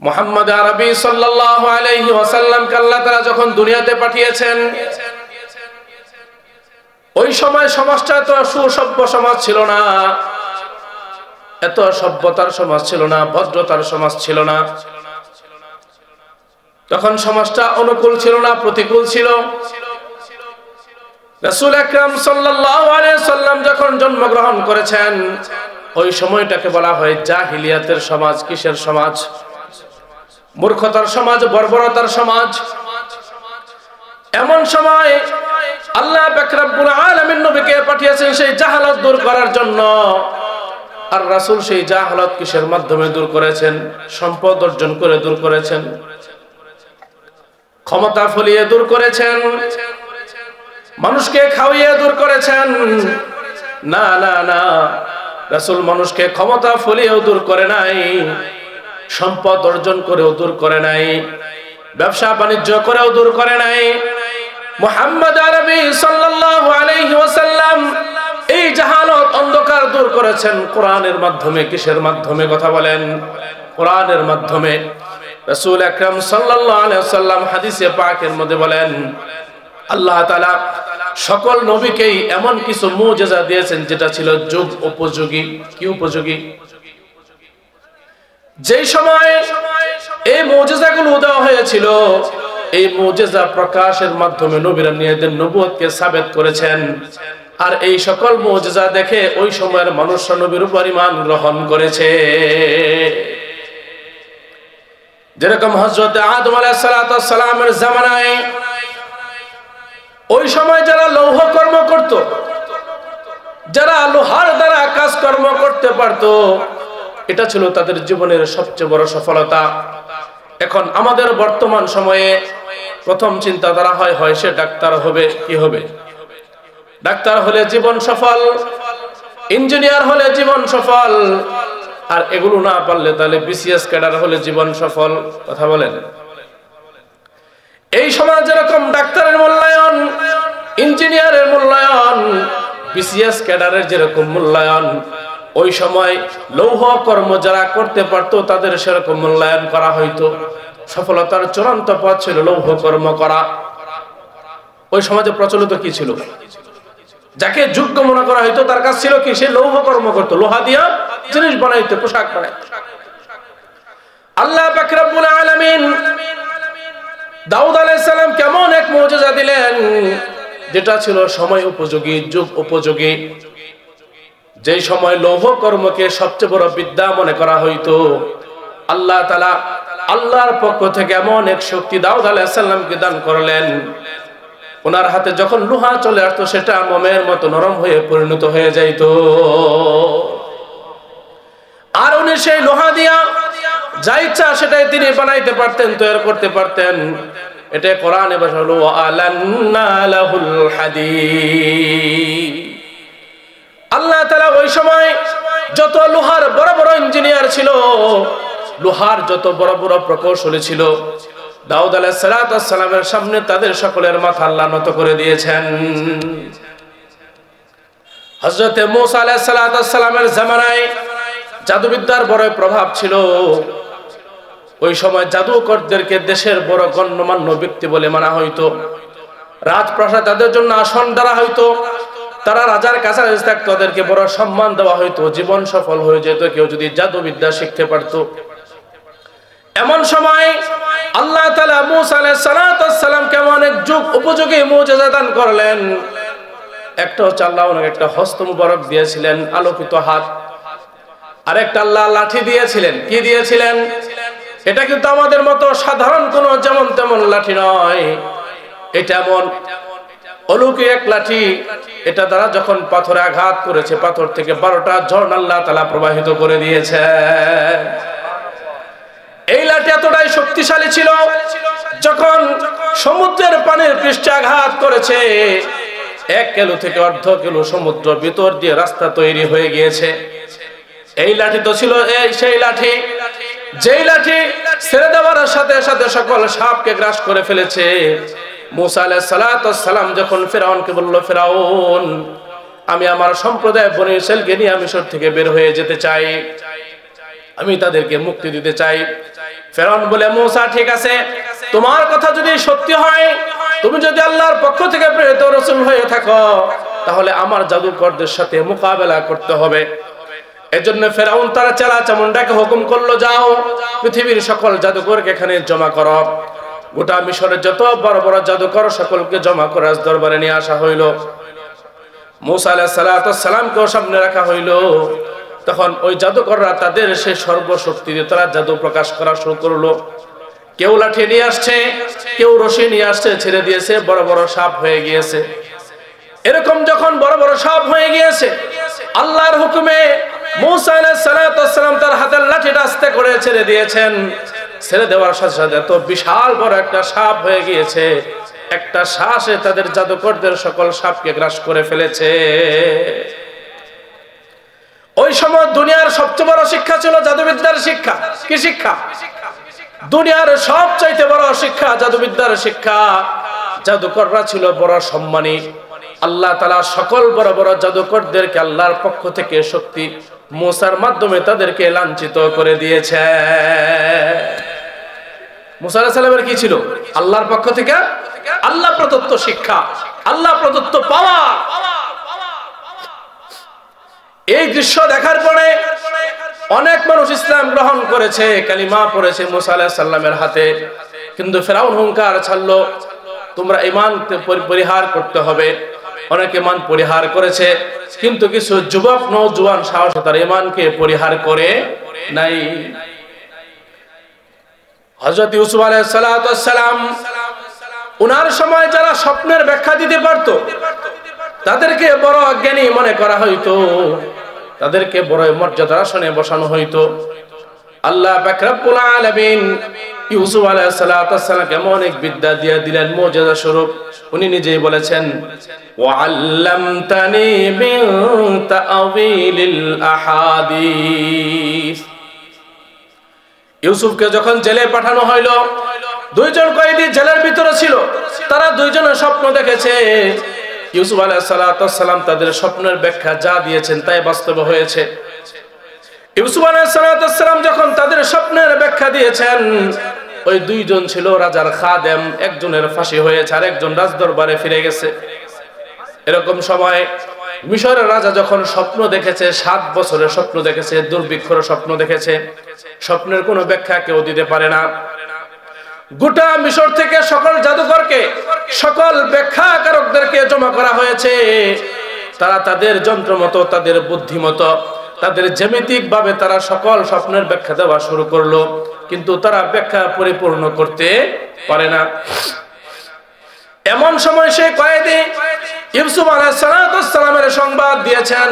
মুহাম্মদ আরবি সাল্লাল্লাহু আলাইহি ওয়াসাল্লামকে আল্লাহ তাআলা যখন দুনিয়াতে পাঠিয়েছেন, ওই সময় সমাজটা এত সুসভ্য সমাজ ছিল না, এত সভ্যতার সমাজ ছিল না, ভদ্রতার সমাজ ছিল না। তখন সমাজটা অনুকূল ছিল না, প্রতিকূল ছিল। রাসূল আকরাম সাল্লাল্লাহু আলাইহি সাল্লাম যখন জন্মগ্রহণ করেছেন, ওই সময়টাকে বলা হয় জাহিলিয়াতের সমাজ। কিসের সমাজ? মূর্খতার সমাজ, বর্বরতার সমাজ। এমন সময় আল্লাহ পাক রব্বুল আলামিন নবীকে পাঠিয়েছেন সেই জাহালত দূর করার জন্য। আর রাসূল সেই জাহালত কিসের মাধ্যমে দূর করেছেন? সম্পদ অর্জন করে দূর করেছেন, ক্ষমতা ফলিয়ে দূর করেছেন, মানুষকে খাওয়িয়ে দূর করেছেন। না না না, রাসূল মানুষকে ক্ষমতা ফলিয়েও দূর করে নাই, সম্পদ অর্জন করেও দূর করে নাই, ব্যবসা বাণিজ্য করেও দূর করে নাই। মুহাম্মদ আরবি সাল্লাল্লাহু আলাইহি ওয়াসাল্লাম এই জাহালত অন্ধকার দূর করেছেন কোরআনের মাধ্যমে। কিসের মাধ্যমে? কথা বলেন। কোরআনের মাধ্যমে। রাসূল আকরাম সাল্লাল্লাহু আলাইহি ওয়াসাল্লাম হাদিসে পাকের মধ্যে বলেন, আল্লাহ তাআলা সকল নবীকেই এমন কিছু মুজিজা দিয়েছেন যেটা ছিল যুগ উপযোগী। কি উপযোগী? যেই সময় এই মুজিজাগুলো দেওয়া হয়েছিল, এই মুজিজা প্রকাশের মাধ্যমে নবীরা নিজেদের নবুয়তকে সাবিত করেছেন। আর এই সকল মুজিজা দেখে ওই সময়ের মানুষরা নবীর উপর ঈমান গ্রহণ করেছে। যেরকম হযরত আদম আলাইহিস সালামের জামানায় ওই সময় যারা লৌহ কর্ম করত, যারা লোহার দ্বারা কাজকর্ম করতে পারত, এটা ছিল তাদের জীবনের সবচেয়ে বড় সফলতা। এখন আমাদের বর্তমান সময়ে প্রথম চিন্তাধারা হয় সে ডাক্তার হবে। কি হবে? ডাক্তার হলে জীবন সফল, ইঞ্জিনিয়ার হলে জীবন সফল, আর এগুলো না পারলে তাহলে বিসিএস ক্যাডার হলে জীবন সফল। কথা বলেন। এই সময় যেরকম ডাক্তারের মূল্যায়ন, ইঞ্জিনিয়ারের মূল্যায়ন, বিসিএস ক্যাডারের যেরকম মূল্যায়ন, ওই সময় লৌহ কর্ম যারা করতে পারতো তাদের সেরকম মূল্যায়ন করা হইতো। সফলতার চূড়ান্ত পথ ছিল লৌহ কর্ম করা। ওই সমাজে প্রচলিত কি ছিল? যাকে যোগ্য মনে করা হইতো তার কাজ ছিল কি? সে লৌহ কর্ম করতো, লোহা দিয়া জিনিস বানাইতো, পোশাক বানাইতো। আল্লাহ পাক রব্বুল আলামিন দাউদ আলাইহিস সালাম কেমন এক মুজিজা দিলেন যেটা ছিল সময় উপযোগী, যুগ উপযোগী। যেই সময় লৌহ কর্মকে সবচেয়ে বড় বিদ্যা মনে করা হইতো, আল্লাহ তাআলা আল্লাহর পক্ষ থেকে এমন এক শক্তি দাউদ আলাইহিস সালামকে দান করলেন। ওনার হাতে যখন লোহা চলে আসতো সেটা মোমের মতো নরম হয়ে পরিণত হয়ে যাইত। আর উনি সেই লোহা দিয়া যা ইচ্ছা সেটাই তিনি বানাইতে পারতেন, তৈরি করতে পারতেন। এটা কোরআনে ভাষা হলো আলান্না লাহুল হাদীদ। আল্লাহ তাআলা ওই সময় যত লোহার বড় বড় ইঞ্জিনিয়ার ছিল, লোহার যত বড় বড় প্রকৌশলী ছিল, দাউদ আলাইহিস সালামের সামনে তাদের সকলের মাথা আল্লাহ নত করে দিয়েছেন। হযরতে মূসা আলাইহিস সালামের জামানায় জাদুবিদ্যার বড় প্রভাব ছিল। ওই সময় জাদুকরদেরকে দেশের বড় গণ্যমান্য ব্যক্তি বলে মানা হইতো। রাজপ্রাসাদ তাদের জন্য আসন দ্বারা হইতো। তারা রাজার কাছাকাছি থাকতো, তাদেরকে বড় সম্মান দেওয়া হইতো। জীবন সফল হয়ে যেত কেউ যদি জাদুবিদ্যা শিখতে পারত। এমন সময় আল্লাহ তাআলা মূসা আলাইহিস সালামকে এমন এক যুগ উপযোগী মুজিজা দান করলেন। একটা হচ্ছে আল্লাহ ওনাকে একটা হস্ত মুবারক দিয়েছিলেন, আলোকিত হাত। আরেকটা আল্লাহ লাঠি দিয়েছিলেন। কি দিয়েছিলেন? এটা কিন্তু আমাদের মতো সাধারণ কোনো যেমন তেমন লাঠি নয়, এটা এমন অলৌকিক এক লাঠি। এটা দ্বারা যখন পাথরে আঘাত করেছে, পাথর থেকে 12টা ঝর্ণা আল্লাহ তাআলা প্রবাহিত করে দিয়েছে। এই লাঠি এতটাই শক্তিশালী ছিল, যখন সমুদ্রের পানির পৃষ্ঠে আঘাত করেছে, 1 কিলো থেকে অর্ধ কিলো সমুদ্র ভিতর দিয়ে রাস্তা তৈরি হয়ে গিয়েছে। এই লাঠি তো ছিল সেই লাঠি, যেই লাঠি ছেড়ে দেওয়ার সাথে সাথে সকল সাপকে গ্রাস করে ফেলেছে। মূসা আলাইহিস সালাম যখন ফিরাউনকে বলল, ফিরাউন আমি আমার সম্প্রদায় বনী ইসরাঈলকে নিয়ে মিশর থেকে বের হয়ে যেতে চাই, আমি তাদেরকে মুক্তি দিতে চাই। ফেরাউন বলে, মুসা ঠিক আছে, তোমার কথা যদি সত্যি হয়, তুমি যদি আল্লাহর পক্ষ থেকে প্রেরিত রাসূল হয়ে থাকো, তাহলে আমার জাদুকরদের সাথে মোকাবেলা করতে হবে। এজন্য ফেরাউন তার চেলা চামুন্ডাকে হুকুম করলো, যাও পৃথিবীর সকল জাদুকরকে এখানে জমা করো। গোটা মিশরের যত বড় বড় জাদুকর সকলকে জমা করে রাজ দরবারে নিয়ে আসা হইল। মুসা আলাইহিস সালামকেও সামনে রাখা হইল। তখন ওই জাদুকররা তাদের সেই সর্বশক্তি দিয়ে তারা জাদু প্রকাশ করা শুরু করলো। কেউ লাঠি নিয়ে আসছে, কেউ রশি নিয়ে আসছে, ছেড়ে দিয়েছে, বড় বড় সাপ হয়ে গিয়েছে। এরকম যখন বড় বড় সাপ হয়ে গিয়েছে, আল্লাহর হুকুমে মুসা আলাইহিস সালাম তার হাতের লাঠিটা আস্তে করে ছেড়ে দিয়েছেন। ছেড়ে দেওয়ার সাথে সাথে এত বিশাল বড় একটা সাপ হয়ে গিয়েছে, একটা শ্বাসে তাদের জাদুকরদের সকল সাপকে গ্রাস করে ফেলেছে। ওই সময় দুনিয়ার সবচেয়ে বড় শিক্ষা ছিল জাদুবিদ্যার শিক্ষা। কি শিক্ষা? দুনিয়ার সবচাইতে বড় শিক্ষা জাদুবিদ্যার শিক্ষা। জাদুকররা ছিল বড় সম্মানী। আল্লাহ তাআলা সকল বড় বড় জাদুকরদেরকে আল্লাহর পক্ষ থেকে শক্তি মুসার মাধ্যমে তাদেরকে লাঞ্ছিত করে দিয়েছে। মুসা আলাইহিস সালামের কি ছিল? আল্লাহর পক্ষ থেকে আল্লাহ প্রদত্ত শিক্ষা, আল্লাহ প্রদত্ত পাওয়ার। এই দৃশ্য দেখার পরে অনেক মানুষ ইসলাম গ্রহণ করেছে, কালিমা পড়েছে মুসা আলাইহিস সালামের হাতে। কিন্তু ফেরাউন হুঙ্কার ছাড়লো, তোমরা ঈমান পরিহার করতে হবে। অনেক ঈমান পরিহার করেছে, কিন্তু কিছু যুবক নওজোয়ান সাহসী তার ঈমানকে পরিহার করে নাই। হযরত ইউসুফ আলাইহিস সালাম উনার সময় যারা স্বপ্নের ব্যাখ্যা দিতে পারতো তাদেরকে বড় জ্ঞানী মনে করা হইতো, তাদেরকে বড় মর্যাদার আসনে বসানো হইতো। আল্লাহ পাক রব্বুল আলামিন ইউসুফ আলাইহিস সালামকে এমন এক বিদ্যা দিয়ে দিলেন মুজিজা স্বরূপ। উনি নিজেই বলেছেন, ওয়া আল্লামতানি মিন তাআওয়িলিল আহাদিস। ইউসুফকে যখন জেলে পাঠানো হইল, দুইজন কয়েদি জেলের ভিতরে ছিল, তারা দুইজনের স্বপ্ন দেখেছে। ইউসুফ আলাইহিস সালাম তাদের স্বপ্নের ব্যাখ্যা যা দিয়েছেন তাই বাস্তব হয়েছে। ইউসুফ আলাইহিস সালাম যখন তাদের স্বপ্নের ব্যাখ্যা দিয়েছেন, ওই দুইজন ছিল রাজার খাদেম, একজনের ফাঁসি হয়েছে আর একজন রাজদরবারে ফিরে গেছে। এরকম সময় মিশরের রাজা যখন স্বপ্ন দেখেছে, 7 বছরের স্বপ্ন দেখেছে, দুর্ভিক্ষর স্বপ্ন দেখেছে, স্বপ্নের কোনো ব্যাখ্যা কেউ দিতে পারে না। গোটা মিশর থেকে সকল জাদুকরকে, সকল ব্যাখ্যাকারকদেরকে জমা করা হয়েছে। তারা তাদের যন্ত্র মতো, তাদের বুদ্ধি মতো, তাদের জ্যামিতিক ভাবে তারা সকল স্বপ্নের ব্যাখ্যা দেওয়া শুরু করলো, কিন্তু তারা ব্যাখ্যা পরিপূর্ণ করতে পারে না। এমন সময় সে কয়েদি ইউসুফ আলাইহিস সালামের সংবাদ দিয়েছেন,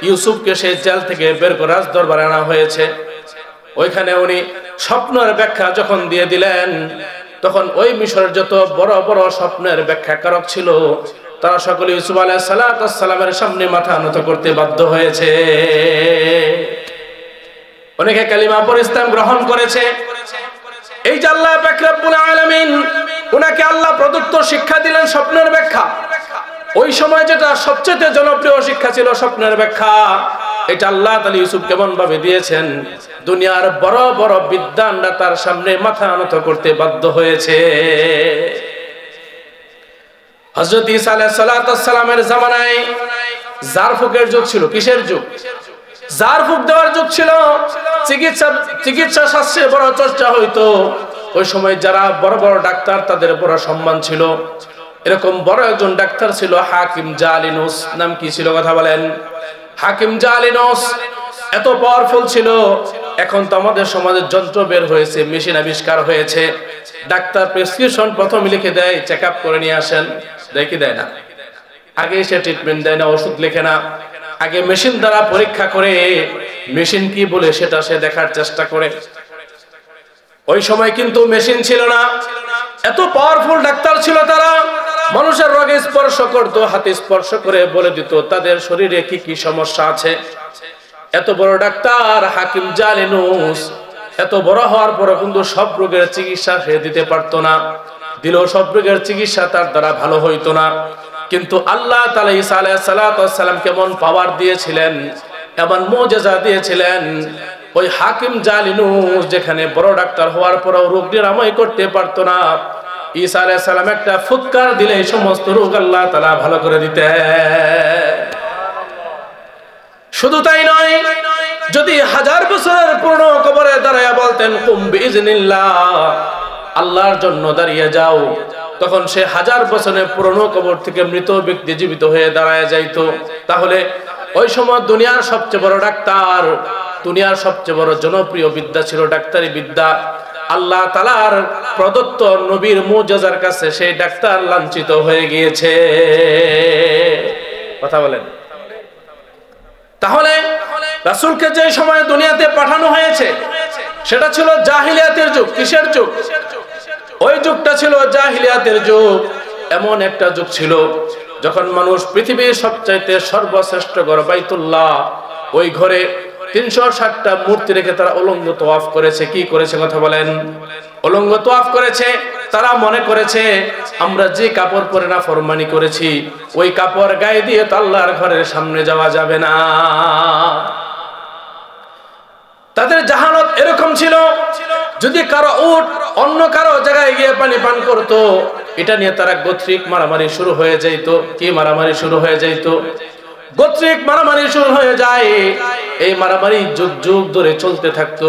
ইউসুফকে সেই জেল থেকে বের করে রাজ দরবারে আনা হয়েছে। ওইখানে উনি স্বপ্নের ব্যাখ্যা যখন দিয়ে দিলেন, তখন ওই মিশরের যত বড় বড় স্বপ্নের ব্যাখ্যাকারক ছিল তারা সকলে ইউসুফ আলাইহিস সালামের সামনে মাথা নত করতে বাধ্য হয়েছে। অনেকে কালিমা পড়ে ইসলাম গ্রহণ করেছে। এই যে আল্লাহ পাক রব্বুল আলামিন উনাকে আল্লাহ প্রদত্ত শিক্ষা দিলেন স্বপ্নের ব্যাখ্যা। ওই সময় যেটা সবচেয়ে জনপ্রিয় শিক্ষা ছিল স্বপ্নের ব্যাখ্যা, এটা আল্লাহ তাআলা ইউসুফ কেমন ভাবে দিয়েছেন, দুনিয়ার বড় বড় বিদ্বানরা তার সামনে মাথা নত করতে বাধ্য হয়েছে। হযরত ঈসা আলাইহিস সালামের জামানায় জারফুকের যুগ ছিল। কিসের যুগ? জারফুক দেওয়ার যুগ ছিল। চিকিৎসা শাস্ত্রে বড় চর্চা হইতো। ওই সময় যারা বড় বড় ডাক্তার তাদের বড় সম্মান ছিল। এরকম বড় একজন ডাক্তার ছিল হাকিম জালিনুস। নাম কি ছিল কথা বলেন? হাকিম জালিনুস এত পাওয়ারফুল ছিল। এখন তো আমাদের সমাজে যন্ত্র বের হয়েছে, মেশিন আবিষ্কার হয়েছে। ডাক্তার প্রেসক্রিপশন প্রথমে লিখে দেয়, চেক আপ করে নিয়ে আসেন, দেখি দেয় না। আগে সে ট্রিটমেন্ট দেয় না, ওষুধ লেখে না। আগে মেশিন দ্বারা পরীক্ষা করে মেশিন কি বলে সেটা সে দেখার চেষ্টা করে। ওই সময় কিন্তু মেশিন ছিল না, এত পাওয়ারফুল ডাক্তার ছিল তারা। মানুষের রোগে স্পর্শ করত, হাতে স্পর্শ করে বলে দিত তাদের শরীরে কি কি সমস্যা আছে। এত বড় ডাক্তার হাকিম জালিনুস এত বড় হওয়ার পর কিন্তু সব রোগের চিকিৎসা সে দিতে পারতো না। দিলেও সব রোগের চিকিৎসা তার দ্বারা ভালো হইতো না। কিন্তু আল্লাহ তাআলা ঈসা আলাইহিস সালাম কেমন পাওয়ার দিয়েছিলেন, এমন মুজিজা দিয়েছিলেন। ওই হাকিম জালিনুস যেখানে বড় ডাক্তার হওয়ার পরও রোগ নিরাময় করতে পারতো না, ঈসা আলাইহিস সালাম একটা ফুৎকার দিলে এই সমস্ত রোগ আল্লাহ তাআলা ভালো করে দিতেন। শুধু তাই নয়, যদি 1000 বছরের পুরনো কবরে দাঁড়ায়া বলতেন কুম বিইজনিল্লাহ, আল্লাহর জন্য দাঁড়িয়ে যাও, তখন সে 1000 বছরের পুরনো কবর থেকে মৃত ব্যক্তি জীবিত হয়ে দাঁড়ায় যাইতো। তাহলে ওই সময় দুনিয়ার সবচেয়ে বড় ডাক্তার, দুনিয়ার সবচেয়ে বড় জনপ্রিয় বিদ্যা ছিল ডাক্তারি বিদ্যা। আল্লাহ তাআলার প্রদত্ত নবীর মুজিজার কাছে সেই ডাক্তার লাঞ্ছিত হয়ে গিয়েছে। কথা বলেন। তাহলে রাসূলকে যে সময় দুনিয়াতে পাঠানো হয়েছে সেটা ছিল জাহিলিয়াতের যুগ। কিসের যুগ? ওই যুগটা ছিল জাহিলিয়াতের যুগ। এমন একটা যুগ ছিল যখন মানুষ পৃথিবীর সবচাইতে সর্বশ্রেষ্ঠ ঘর বাইতুল্লাহ, ওই ঘরে 360টা মূর্তি রেখে তারা উলঙ্গ তওয়াফ করেছে। কি করেছে? কথা বলেন। উলঙ্গ তওয়াফ করেছে। তারা মনে করেছে আমরা যে কাপড় পরে নাফরমানি করেছি ওই কাপড় গায়ে দিয়ে তো আল্লাহর ঘরের সামনে যাওয়া যাবে না। তাদের জাহালত এরকম ছিল, যদি কারো উট অন্য কারো জায়গায় গিয়ে পানি পান করতো, এটা নিয়ে তারা গোত্রিক মারামারি শুরু হয়ে যাইত। কি মারামারি শুরু হয়ে যাইত? গোত্রিক মারামারি শুরু হয়ে যায়। এই মারামারি যুগ যুগ ধরে চলতে থাকতো।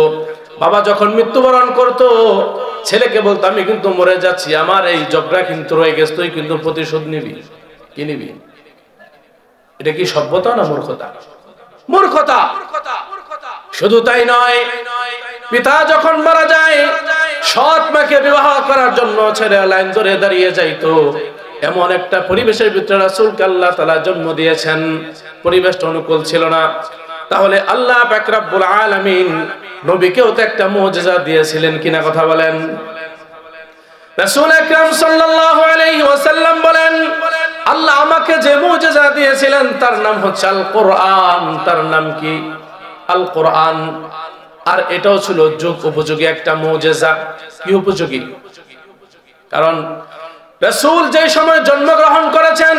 বাবা যখন মৃত্যুবরণ করতো, ছেলেকে বলতো আমি কিন্তু মরে যাচ্ছি, আমার এই ঝগড়া কিন্তু রয়ে গেছে, তুই কিন্তু প্রতিশোধ নিবি। কি নিবি? এটা কি সভ্যতা না মূর্খতা? মূর্খতা। শুধু তাই নয়, পিতা যখন মারা যায় সৎ মাকে বিবাহ করার জন্য ছেলে লাইন ধরে দাঁড়িয়ে যাইতো। এমন একটা পরিবেশের ভিতরে রাসূলকে আল্লাহ তাআলা জন্ম দিয়েছেন, পরিবেশটা অনুকূল ছিল না। তাহলে আল্লাহ পাক রব্বুল আলামিন নবীকেও তো একটা মুজিজা দিয়েছিলেন কিনা? কথা বলেন। রাসূল আকরাম সাল্লাল্লাহু আলাইহি ওয়াসাল্লাম বলেন, আল্লাহ আমাকে যে মুজিজা দিয়েছিলেন তার নাম হচ্ছে আল কোরআন। তার নাম কি? আল কোরআন। আর এটাও ছিল যুগ উপযোগী একটা মুজিজা। কি উপযোগী? কারণ রাসূল যে সময় জন্মগ্রহণ করেছেন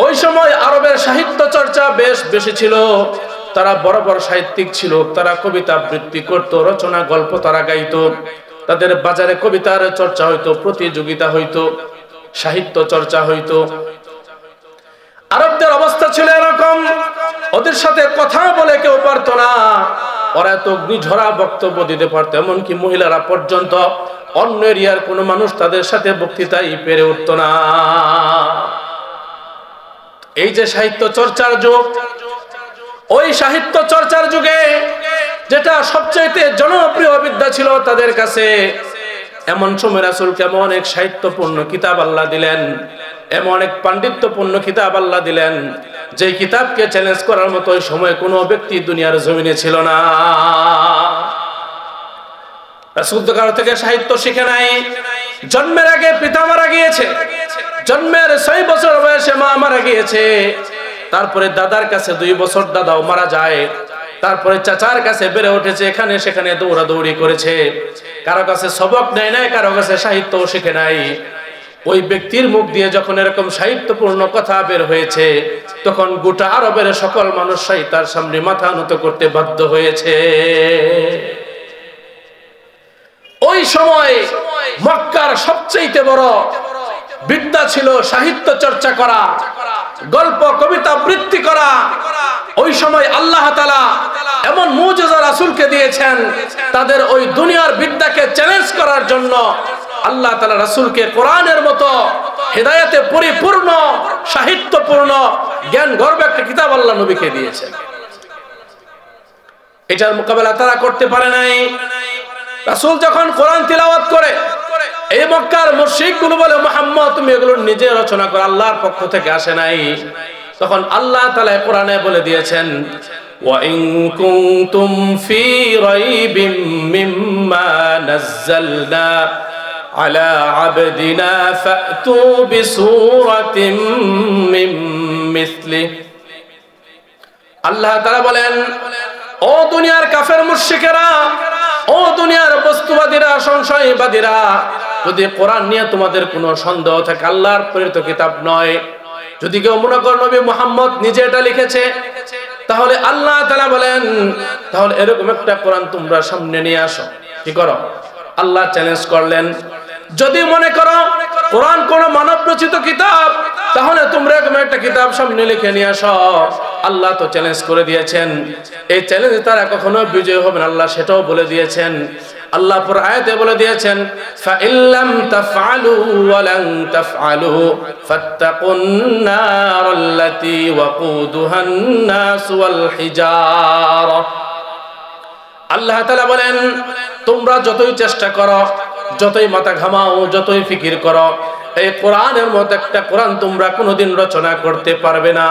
ওই সময় আরবের সাহিত্য চর্চা বেশ বেশি ছিল। তারা বড় বড় সাহিত্যিক ছিল, তারা কবিতা আবৃত্তি করত, রচনা গল্প তারা গাইতো, তাদের বাজারে কবিতার চর্চা হইতো, প্রতিযোগিতা হইতো, সাহিত্য চর্চা হইতো। আরবদের অবস্থা ছিল এরকম, ওদের সাথে কথা বলে কেউ পারতো না। ওরা এত অগ্নিঝরা বক্তব্য দিতে পারতো, এমনকি মহিলারা পর্যন্ত। অন্য এরিয়ার কোন মানুষ তাদের সাথে বক্তৃতাই পেরে উঠত না। এই যে সাহিত্য চর্চার যুগ, ওই সাহিত্য চর্চার যুগে যেটা সবচাইতে জনপ্রিয় বিদ্যা ছিল তাদের কাছে, এমন সময় রাসূলকে এমন এক সাহিত্যপূর্ণ কিতাব আল্লাহ দিলেন, এমন এক পাণ্ডিত্যপূর্ণ কিতাব আল্লাহ দিলেন, যে কিতাবকে চ্যালেঞ্জ করার মতো ওই সময় কোনো ব্যক্তি দুনিয়ার জমিনে ছিল না। রাসূল তো কারো থেকে সাহিত্য শিখে নাই। জন্মের আগে পিতা মারা গিয়েছে, জন্মের 6 বছর বয়সে মা মারা গিয়েছে, তারপরে দাদার কাছে 2 বছর দাদাও মারা যায়, তারপরে চাচার কাছে বেড়ে উঠেছে, এখানে সেখানে দৌড়াদৌড়ি করেছে, কারো কাছে সবক নেয় নাই, কারো কাছে সাহিত্যও শিখে নাই। ওই ব্যক্তির মুখ দিয়ে যখন এরকম সাহিত্যপূর্ণ কথা বের হয়েছে, তখন গোটা আরবের সকল মানুষ তার সামনে মাথা নত করতে বাধ্য হয়েছে। ওই সময় মক্কার সবচেয়ে বড় বিদ্যা ছিল সাহিত্য চর্চা করা, গল্প কবিতা আবৃত্তি করা। ওই সময় আল্লাহ তাআলা এমন মুজিজা রাসূলকে দিয়েছেন, তাদের ওই দুনিয়ার বিদ্যাকে চ্যালেঞ্জ করার জন্য আল্লাহ তাআলা রাসূলকে কোরআনের মতো হেদায়েতে পরিপূর্ণ সাহিত্যপূর্ণ জ্ঞান গর্ভ একটা কিতাব আল্লাহ নবীকে দিয়েছেন। এটার মোকাবেলা তারা করতে পারে নাই। রাসূল যখন কোরআন তিলাওয়াত করে, এই মক্কার মুশরিকগুলো বলে মুহাম্মদ তুমি এগুলো নিজে রচনা করো, আল্লাহর পক্ষ থেকে আসে নাই। তখন আল্লাহ তাআলা কোরআনে বলে দিয়েছেন, ওয়া ইন কুনতুম ফি রাইবিম মিম্মা নাযালনা আলা আবদিনা ফাতু বিসূরাতিম মিন মিসলি। আল্লাহ তাআলা বলেন, ও দুনিয়ার কাফের মুশরিকেরা, ও দুনিয়ার বস্তুবাদীরা, সংশয়বাদীরা, যদি কোরআন নিয়ে তোমাদের কোনো সন্দেহ থাকে, আল্লাহর প্রেরিত কিতাব নয়, যদি কেউ মনে করো নবী মুহাম্মদ নিজে এটা লিখেছে, তাহলে আল্লাহ তাআলা বলেন তাহলে এরকম একটা কোরআন তোমরা সামনে নিয়ে আসো। কি করো? আল্লাহ চ্যালেঞ্জ করলেন, যদি মনে করো কোরআন কোন মানব রচিত কিতাব, তাহলে তোমরা এরকম একটা কিতাব সামনে লিখে নিয়ে আসো। আল্লাহ তো চ্যালেঞ্জ করে দিয়েছেন, এই চ্যালেঞ্জে তারা কখনো বিজয় হবে না, আল্লাহ সেটাও বলে দিয়েছেন। আল্লাহ পুরো আয়াতে বলে দিয়েছেন, ফাইল্লাম তাফআলু ওয়া লান তাফআলু ফাত্তাকুন নারাল্লাতী ওয়াকুদুহান নাস ওয়াল হিজারা। আল্লাহ তাআলা বলেন, তোমরা যতই চেষ্টা করো, যতই মাথা ঘামাও, যতই ফিকির করো, এই কোরআনের মতো একটা কোরআন তোমরা কোনোদিন রচনা করতে পারবে না।